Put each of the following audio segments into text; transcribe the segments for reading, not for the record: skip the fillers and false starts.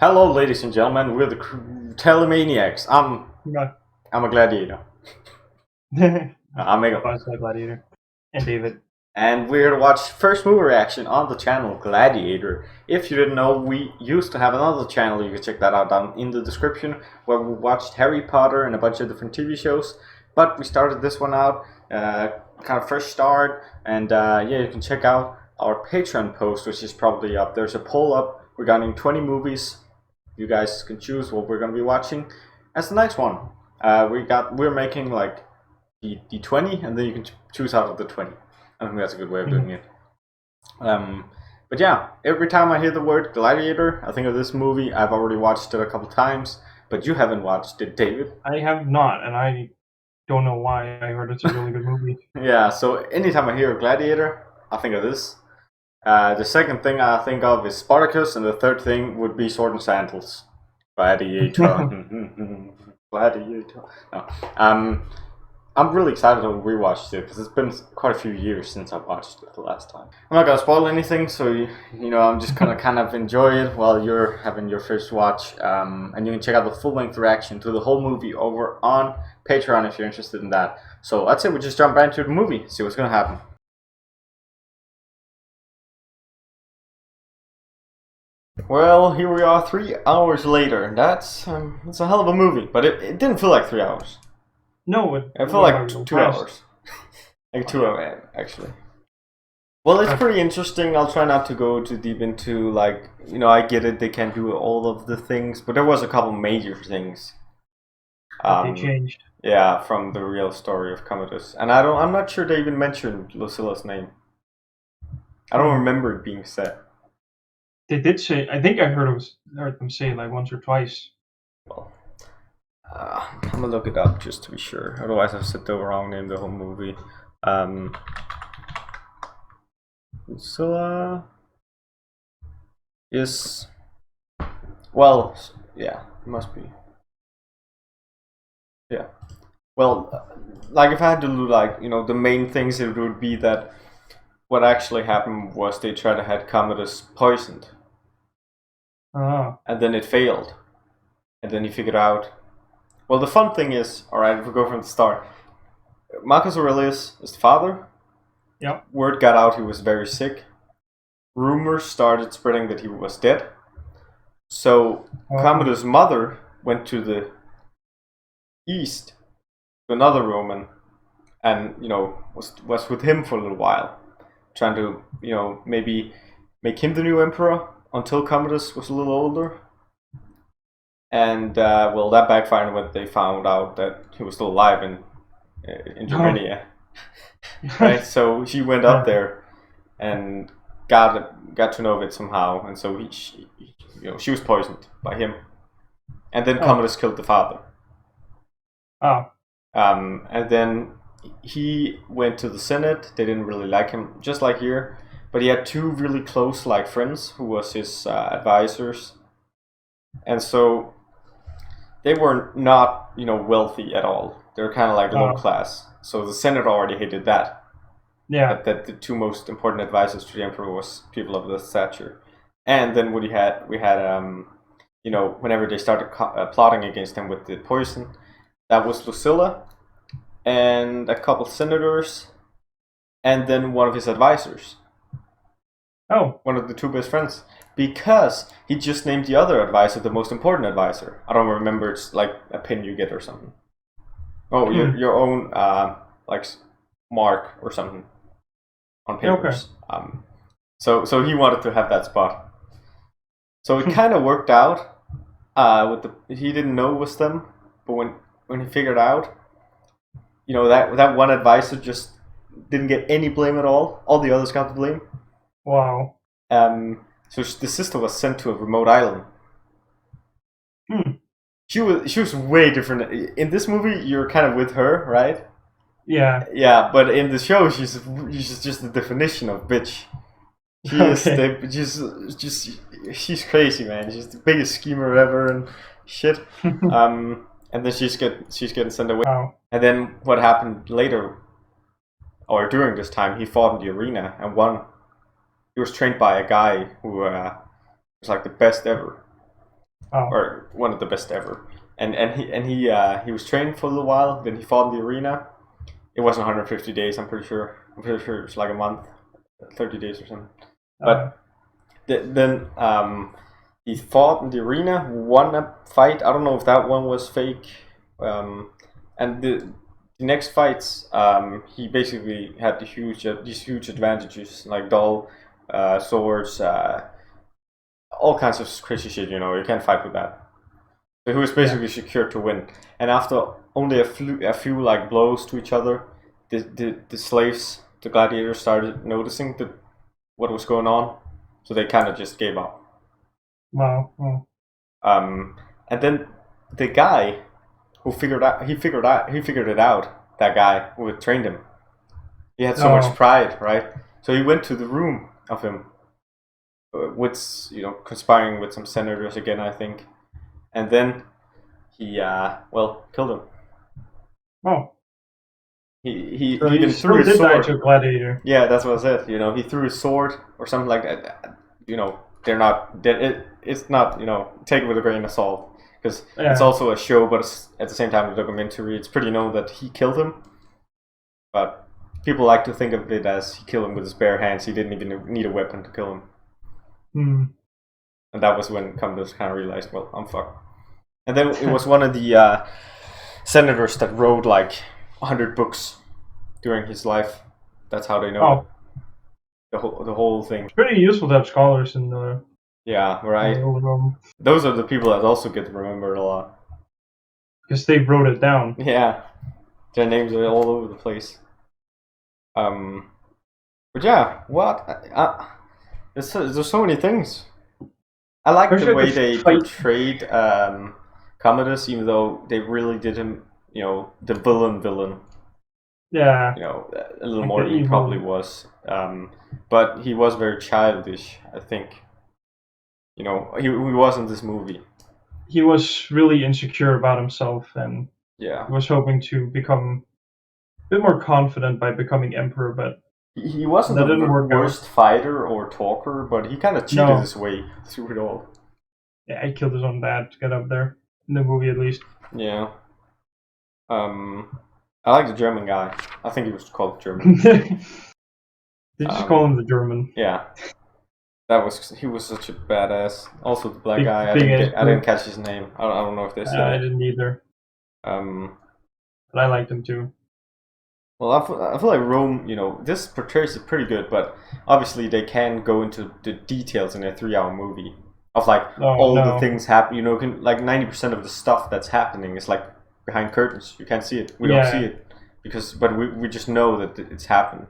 Hello, ladies and gentlemen. We're the Telemaniacs. Yeah. I'm a gladiator. I'm Mega, Gladiator. And David. and we're here to watch first movie reaction on the channel Gladiator. If you didn't know, we used to have another channel. You can check that out down in the description, where we watched Harry Potter and a bunch of different TV shows. But we started this one out, kind of fresh start, and yeah, you can check out our Patreon post, which is probably up. There's a poll up regarding 20 movies. You guys can choose what we're gonna be watching as the next one. We're making like the 20, and then you can choose out of the 20. I think that's a good way of doing it. But yeah, every time I hear the word Gladiator, I think of this movie. I've already watched it a couple times, but you haven't watched it, David. I have not, and I don't know why. I heard it's a really good movie. Yeah, so anytime I hear Gladiator, I think of this. The second thing I think of is Spartacus, and the third thing would be Sword and Sandals. Gladiator. Gladiator. No. I'm really excited to rewatch it because it's been quite a few years since I watched it the last time. I'm not gonna spoil anything, so I'm just gonna kind of enjoy it while you're having your first watch. And you can check out the full-length reaction to the whole movie over on Patreon if you're interested in that. So let's say we just jump right into the movie, see what's gonna happen. Well, here we are 3 hours later. That's it's a hell of a movie, but it didn't feel like 3 hours. No, It felt like 2 hours. Like 2 hours, actually. Well, it's pretty interesting. I'll try not to go too deep into, like, I get it, they can't do all of the things, but there was a couple major things. They changed. Yeah, from the real story of Commodus. And I'm not sure they even mentioned Lucilla's name. I don't remember it being said. They did say. I think I heard them say it like once or twice. Well, I'm gonna look it up just to be sure. Otherwise, I've said the wrong name the whole movie. Lucilla is, well, yeah, it must be. Yeah. Well, like if I had to do like the main things, it would be that what actually happened was they tried to have Commodus poisoned, and then it failed, and then he figured out. Well, the fun thing is, all right, if we go from the start, Marcus Aurelius is the father. Yep. Word got out he was very sick. Rumors started spreading that he was dead. So Commodus' mother went to the east to another Roman, and was with him for a little while, trying to maybe make him the new emperor until Commodus was a little older. And well, that backfired when they found out that he was still alive in Germany. Right, so she went up there and got to know of it somehow, and so she was poisoned by him, and then Commodus killed the father. And then he went to the Senate. They didn't really like him, just like here, but he had two really close friends who was his advisors, and so they were not wealthy at all. They were kind of like low class. So the Senate already hated that. Yeah. That the two most important advisors to the emperor was people of this stature. And then we had whenever they started plotting against him with the poison, that was Lucilla and a couple senators, and then one of his advisors. Oh. One of the two best friends. Because he just named the other advisor the most important advisor. I don't remember, it's like a pin you get or something. Oh, your own like mark or something on papers. Okay. So he wanted to have that spot. So it kind of worked out. He didn't know it was them, but when he figured out, that one advisor just didn't get any blame at all. All the others got the blame. Wow. So the sister was sent to a remote island. She was way different. In this movie, you're kind of with her, right? Yeah. Yeah, but in the show, she's just the definition of bitch. She is she's crazy, man. She's the biggest schemer ever and shit. And then she's getting sent away. Wow. And then what happened later, or during this time, he fought in the arena and won. He was trained by a guy who was like the best ever. Oh, or one of the best ever. And he was trained for a little while. Then he fought in the arena. It wasn't 150 days. I'm pretty sure. I'm pretty sure it's like a month, 30 days or something. uh, But then he fought in the arena, won a fight. I don't know if that one was fake. And the next fights, he basically had these huge advantages like dull swords, all kinds of crazy shit. You can't fight with that. So he was yeah. basically secured to win. And after only a few like blows to each other, the slaves, the gladiators, started noticing what was going on. So they kind of just gave up. Wow. Oh. Um, and then the guy who figured it out. That guy who had trained him. He had so much Oh. pride, right? So he went to the room of him, with conspiring with some senators again, I think. And then he killed him. Oh. He So he even threw still his did die to sword. a gladiator. Yeah, that's what I said. He threw his sword or something like that. They're not. It's not. Take it with a grain of salt because it's Yeah. also a show, but it's, at the same time a documentary. It's pretty known that he killed him, but people like to think of it as he killed him with his bare hands. He didn't even need a weapon to kill him, Hmm. and that was when Commodus kind of realized, well, I'm fucked. And then it was one of the senators that wrote like 100 books during his life. That's how they know it. Oh, The whole thing. it's pretty useful to have scholars Yeah, in the right. old Rome Those are the people that also get remembered a lot. because they wrote it down. Yeah, their names are all over the place. Um, but yeah, what? There's so many things. I like the Especially way the they fight. portrayed Commodus, even though they really did him, the villain. Yeah, A little like more the than he probably evil. was. But he was very childish, I think. He was in this movie. He was really insecure about himself, and Yeah. he was hoping to become a bit more confident by becoming emperor, but He wasn't that the didn't work out. worst fighter or talker, but he kind of cheated No, his way through it all. yeah, he killed his own dad to get up there in the movie, at least. Yeah. I like the German guy. I think he was called German. They just call Um, him the German, yeah. He was such a badass. Also, the black big guy. big ass I didn't brute. catch his name. I don't know if they said I it. didn't either, Um, but I liked him too. well, I feel like Rome. This portrays it pretty good, but obviously they can go into the details in a 3-hour movie of like Oh all the no, things happen. Like 90% of the stuff that's happening is like behind curtains. You can't see it. We don't see yeah, it but we just know that it's happened.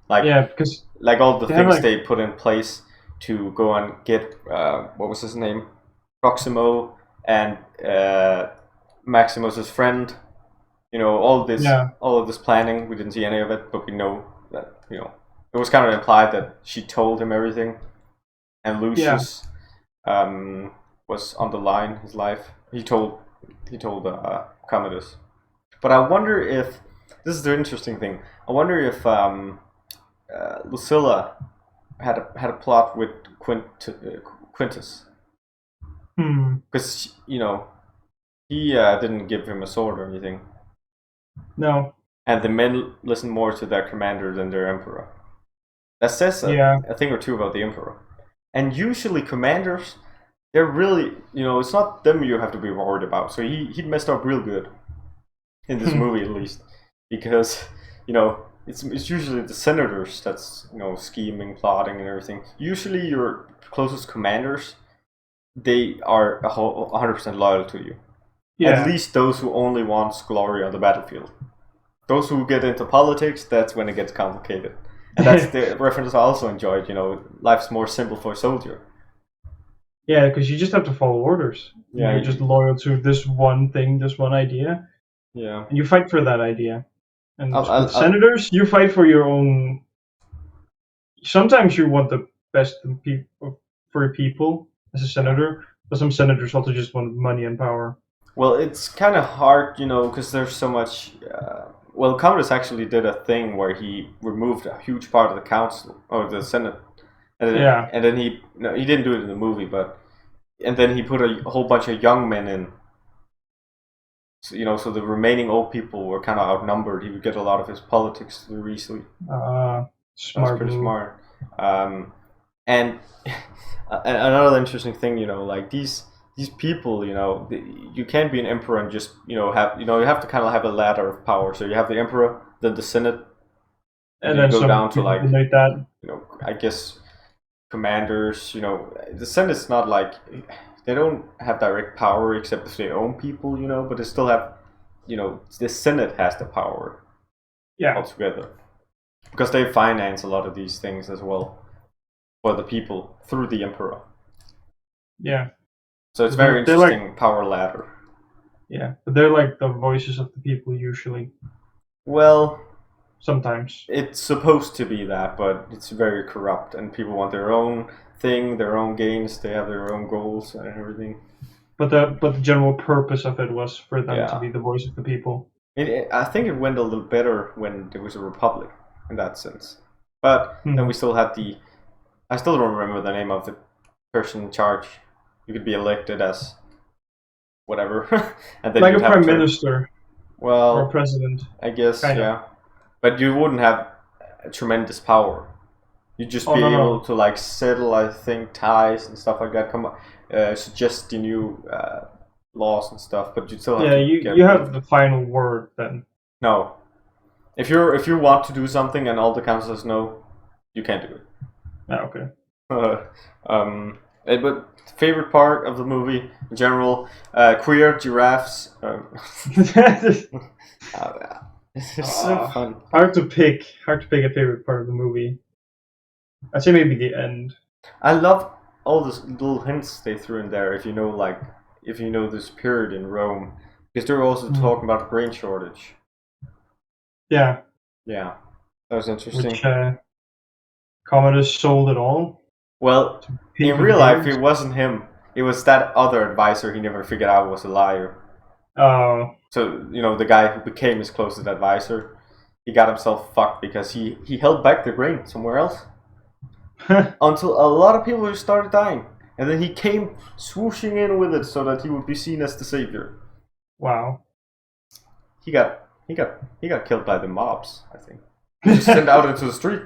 Like yeah, because like all the they have things like they put in place to go and get what was his name, Proximo, and Maximus's friend. yeah, All of this planning. We didn't see any of it, but we know that it was kind of implied that she told him everything, and yeah. Lucius was on the line. His life. He told Commodus. But I wonder if this is the interesting thing. I wonder if Lucilla had a plot with Quintus, Hmm. because he didn't give him a sword or anything, No. and the men listened more to their commander than their emperor. That says Yeah. a thing or two about the emperor. And usually commanders, they're really it's not them you have to be worried about. So he messed up real good in this movie at least, because it's usually the senators that's scheming, plotting, and everything. Usually your closest commanders, they are 100% loyal to you. At Yeah. least those who only want glory on the battlefield. Those who get into politics, that's when it gets complicated. And that's the reference I also enjoyed. Life's more simple for a soldier. Yeah, because you just have to follow orders. And Yeah, you're just loyal to this one thing, this one idea, yeah. and you fight for that idea. And with I'll, senators, you fight for your own. Sometimes you want the best for your people as a yeah. senator, but some senators also just want money and power. Well, it's kind of hard, because there's so much. Well, Commodus actually did a thing where he removed a huge part of the council or the Senate, and then, Yeah. and then he no, he didn't do it in the movie, but and then he put a whole bunch of young men in. So, so the remaining old people were kind of outnumbered. He would get a lot of his politics through easily. That was Smart pretty move. smart. And another interesting thing, like these people, you can't be an emperor and just have you have to kind of have a ladder of power. So you have the emperor, then the senate, and And then you then go some down to people like like that. I guess commanders. The senate's not like they don't have direct power except if they own people, but they still have, the senate has the power Yeah, altogether because they finance a lot of these things as well for the people through the emperor. yeah. So it's very They're like, interesting power ladder. yeah, but they're like the voices of the people usually. Well, Sometimes. it's supposed to be that, but it's very corrupt, and people want their own thing, their own gains. They have their own goals and everything. But the general purpose of it was for them to Yeah. be the voice of the people. I think it went a little better when there was a republic in that sense. But then we still had I still don't remember the name of the person in charge. You could be elected as whatever, and then Like a you'd have prime term. minister or a Well, president. I guess Kind of. yeah, but you wouldn't have a tremendous power. You'd just be no, able no. to like settle, I think, ties and stuff like that. Suggest the new laws and stuff, but you'd still have Yeah, to you get you have the final word then. no. If you want to do something and all the council says no, you can't do it. Ah, okay. But favorite part of the movie in general, queer giraffes. It's so fun. Hard to pick a favorite part of the movie. I'd say maybe the end. I love all those little hints they threw in there. If you know this period in Rome, because they're also talking about the grain shortage. Yeah. Yeah, that was interesting. Which Commodus sold it all. Well, in real life, it wasn't him. It was that other advisor he never figured out was a liar. Oh. So, the guy who became his closest advisor, he got himself fucked because he held back the grain somewhere else. Until a lot of people just started dying. And then he came swooshing in with it so that he would be seen as the savior. Wow. He got killed by the mobs, I think. Just sent out into the street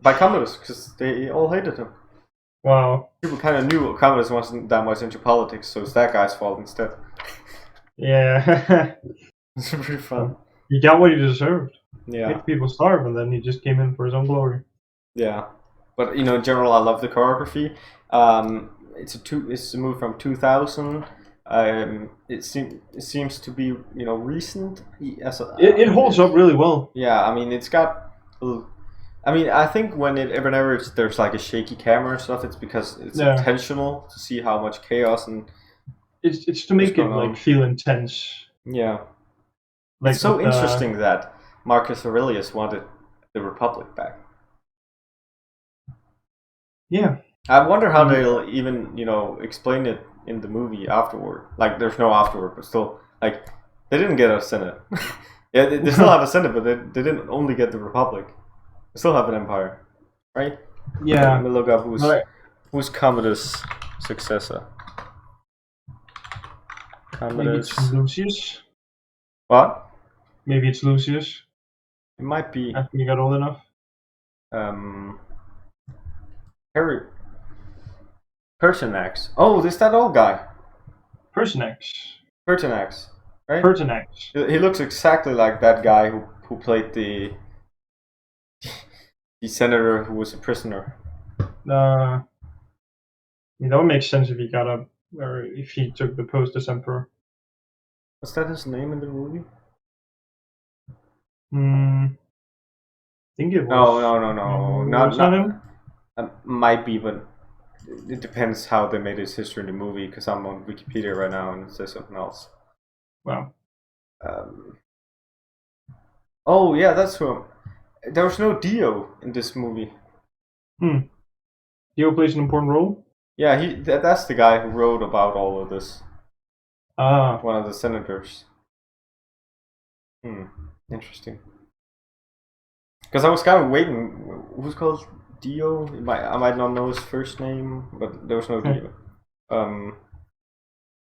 by Commodus because they all hated him. Wow. People kind of knew Commodus wasn't that much into politics, so it's that guy's fault instead. Yeah. It's pretty fun. He got what he deserved. Yeah. Made people starve, and then he just came in for his own glory. Yeah, but in general, I love the choreography. It's a movie from 2000. It seems to be recent. It holds up really well. Yeah, I mean it's got. I think whenever there's like a shaky camera and stuff, it's because it's intentional to see how much chaos and it's to make it like feel intense. Yeah, like it's so interesting that Marcus Aurelius wanted the Republic back. Yeah, I wonder how they'll even explain it in the movie afterward. Like, there's no afterward, but still, like, they didn't get a senate. Yeah, they still have a senate, but they didn't only get the Republic. They still have an empire, right? Yeah. Let me look up who's Commodus' successor. Commodus. Maybe it's Lucius. What? Maybe it's Lucius. It might be. After he got old enough. Harry. Pertinax. Oh, is that old guy? Pertinax. Right? Pertinax. He looks exactly like that guy who played the senator who was a prisoner. I mean, that would make sense if if he took the post as emperor. Was that his name in the movie? I think it was. No. Not him? Might be, but it depends how they made his history in the movie, because I'm on Wikipedia right now and it says something else. Wow. Oh, yeah, that's who. There was no Dio in this movie. Dio plays an important role? Yeah, that's the guy who wrote about all of this. One of the senators. Interesting. Because I was kind of waiting. Who's called Dio? I might not know his first name, but there was no Dio.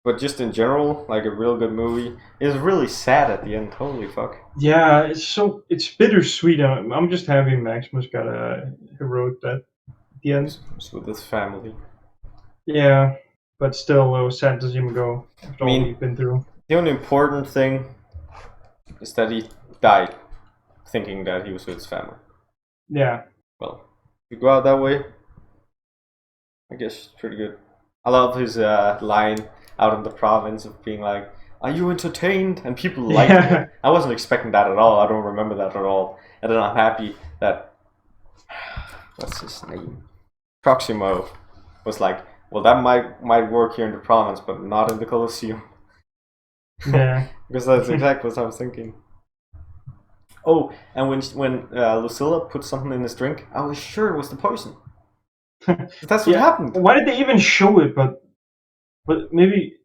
But just in general, like a real good movie. It's really sad at the end. Holy fuck. Yeah, it's bittersweet. I'm just happy Maximus got a heroic death at the end. It's with his family. Yeah, but still, it was sad to see him go after I all mean, we've been through. the only important thing is that he died thinking that he was with his family. Yeah. Well, if you go out that way, I guess it's pretty good. I love his line out in the province of being like, "Are you entertained?" And people liking it. I wasn't expecting that at all. I don't remember that at all. And then I'm happy that what's his name? Proximo was like, "Well, that might work here in the province, but not in the Colosseum." Yeah. Because that's exactly what I was thinking. Oh, and when Lucilla put something in his drink, I was sure it was the poison. That's what happened. Why did they even show it? But maybe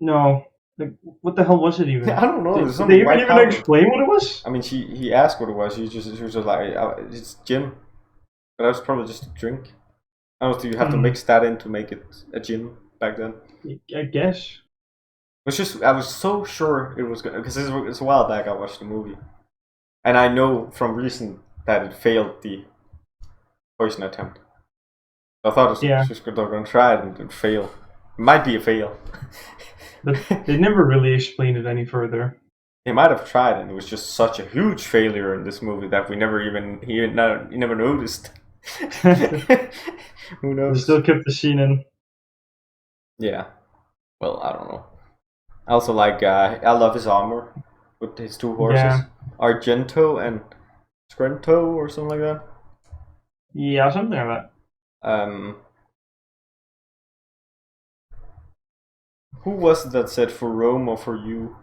no. Like, what the hell was it even? I don't know. Did they even explain what it was? I mean, he asked what it was. She was just like, "It's gin," but that was probably just a drink. I don't know. Do you have to mix that in to make it a gin back then? I guess. It's just I was so sure it was good because it's a while back I watched the movie, and I know from recent that it failed the poison attempt. I thought it was just going to try it and it fail. It might be a fail. But they never really explained it any further. They might have tried, and it was just such a huge failure in this movie that he never noticed. Who knows? They still kept the scene in. Yeah. Well, I don't know. I also like. I love his armor with his two horses, Argento and Scrento or something like that. Yeah, something like that. Who was it that said for Rome or for you?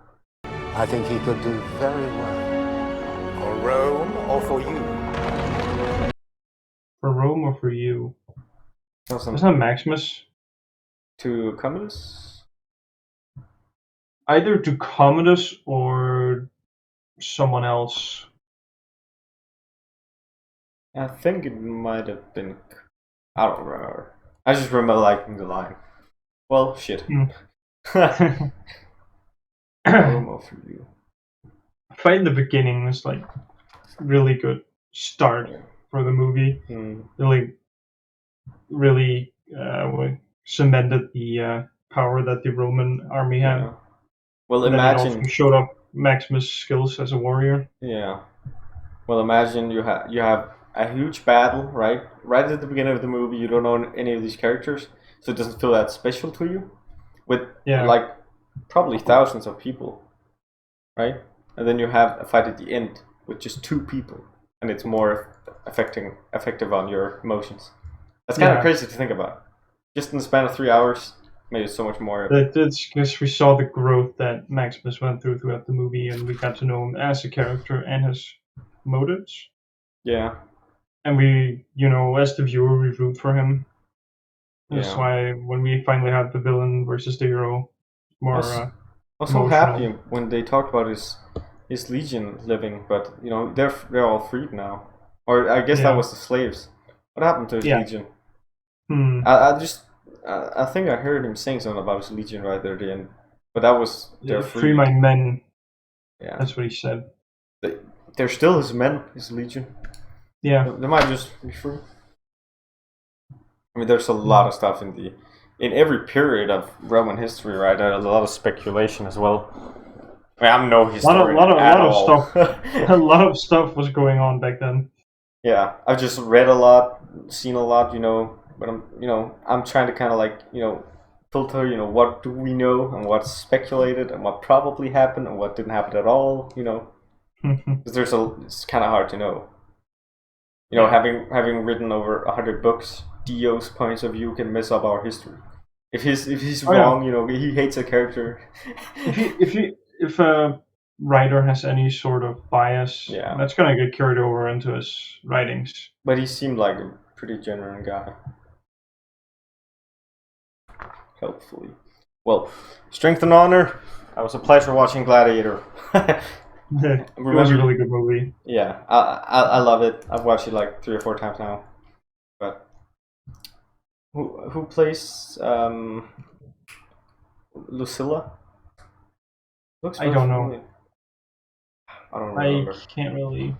I think he could do very well. For Rome or for you? For Rome or for you? Awesome. It's not Maximus. To Commodus? Either to Commodus or someone else. I think it might have been. I don't remember. I just remember liking the line. Well, shit. Rome or for you? Fight in the beginning was like really good start for the movie. Really cemented the power that the Roman army had. Yeah. Well, and imagine then it also showed up Maximus' skills as a warrior. Yeah. Well, imagine you have a huge battle, right? Right at the beginning of the movie, you don't know any of these characters, so it doesn't feel that special to you. With like probably thousands of people, right? And then you have a fight at the end with just 2 people, and it's more effective on your emotions. That's kind of crazy to think about. Just in the span of 3 hours, made it so much more. That's because we saw the growth that Maximus went through throughout the movie, and we got to know him as a character and his motives. Yeah. And we, as the viewer, we root for him. That's why when we finally have the villain versus the hero, more. I was so happy when they talked about his legion living, but they're all freed now, or I guess that was the slaves. What happened to his legion? I think I heard him saying something about his legion right there at the end, but that was they're free my men. Yeah, that's what he said. They're still his men, his legion. Yeah, they might just be free. I mean, there's a lot of stuff in every period of Roman history, right? There's a lot of speculation as well. I mean, I'm no historian at all. Stuff. A lot of stuff was going on back then. Yeah, I've just read a lot, seen a lot, but I'm trying to kind of filter, what do we know and what's speculated and what probably happened and what didn't happen at all, because it's kind of hard to know. Having written over 100 books, Dio's points of view can mess up our history. If he's wrong, he hates a character. if a writer has any sort of bias, that's gonna get carried over into his writings. But he seemed like a pretty genuine guy. Hopefully. Well, strength and honor. It was a pleasure watching Gladiator. It was a really good movie. Yeah, I love it. I've watched it like 3 or 4 times now. But Who plays Lucilla? Looks I don't know. familiar. I don't remember. I can't really.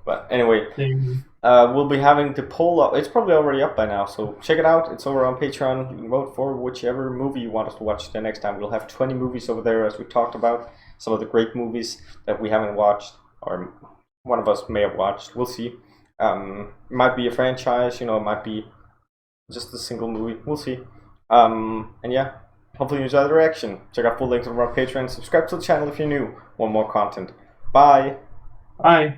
But anyway, Think. we'll be having the poll up. It's probably already up by now, so check it out. It's over on Patreon. You can vote for whichever movie you want us to watch the next time. We'll have 20 movies over there, as we talked about. Some of the great movies that we haven't watched, or one of us may have watched. We'll see. It might be a franchise, it might be just a single movie. We'll see. And yeah, hopefully you enjoy the reaction. Check out full links over on Patreon. Subscribe to the channel if you're new. Want more content. Bye. Bye.